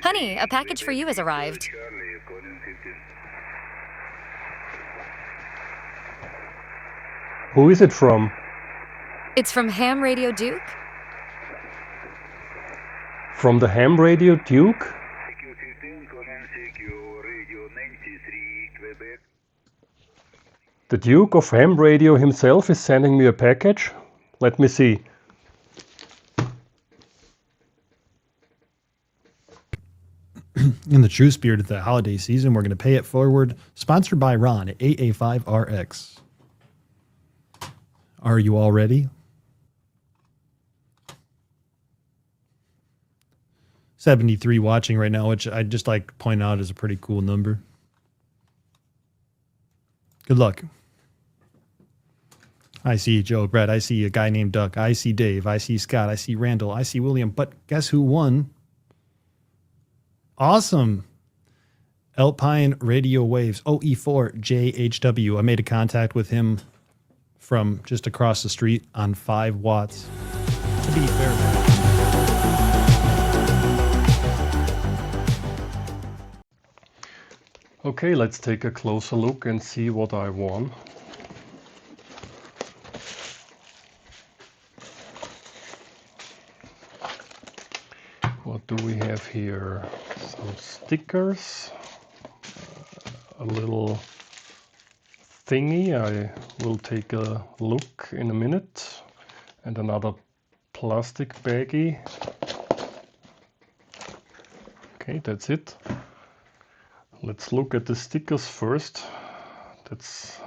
Honey, a package for you has arrived. Who is it from? It's from Ham Radio Duke. From the ham radio Duke? The Duke of Ham Radio himself is sending me a package. Let me see. In the true spirit of the holiday season, we're going to pay it forward. Sponsored by Ron at AA5RX. Are you all ready? 73 watching right now, which I'd just like to point out is a pretty cool number. Good luck. I see Joe, Brett. I see a guy named Duck. I see Dave. I see Scott. I see Randall. I see William. But guess who won? Awesome. Alpine Radio Waves. OE4JHW. I made a contact with him from just across the street on 5 watts. To be fair. Okay, let's take a closer look and see what I won. What do we have here? Some stickers, a little thingy, I will take a look in a minute, and another plastic baggie. Okay, that's it. Let's look at the stickers first. That's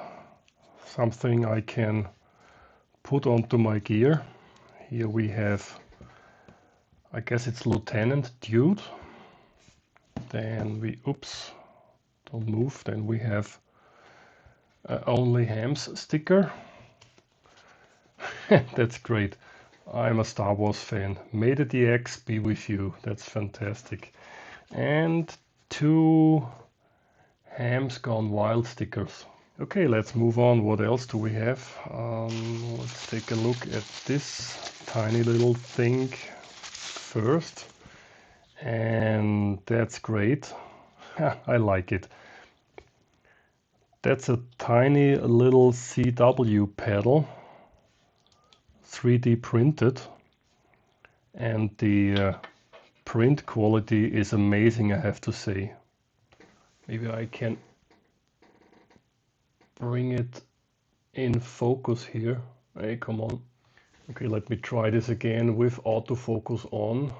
something I can put onto my gear. Here we have, I guess it's Lieutenant Dude. Then we, oops, don't move. Then we have Only Hams sticker. That's great. I'm a Star Wars fan. May the DX be with you. That's fantastic. And 2 Hams Gone Wild stickers. Okay, let's move on. What else do we have? Let's take a look at this tiny little thing first. And that's great. I like it. That's a tiny little CW pedal, 3D printed, and the print quality is amazing, I have to say. Maybe I can bring it in focus here. Hey, come on. Okay, let me try this again with autofocus on.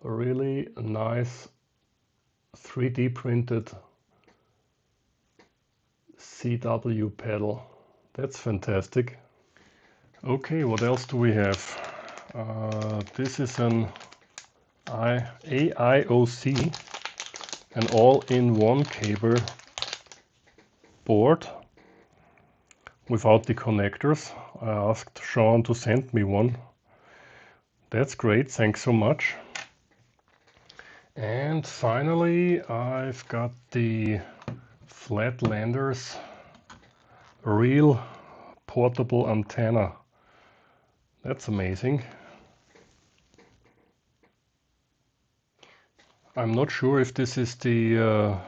A really nice 3D printed CW pedal. That's fantastic. Okay, what else do we have? This is an AIOC, an all-in-one cable board without the connectors. I asked Sean to send me one. That's great, thanks so much. And finally, I've got the Flatlanders real portable antenna. That's amazing. I'm not sure if this is the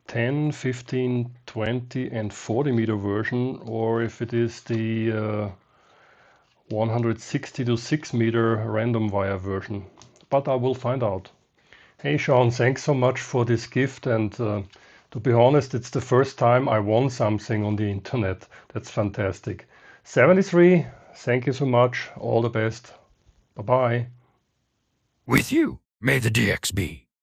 10, 15, 20 and 40 meter version, or if it is the 160 to 6 meter random wire version, but I will find out. Hey Sean, thanks so much for this gift, and to be honest, it's the first time I won something on the internet. That's fantastic. 73, thank you so much, all the best. Bye-bye. With you, may the DX be.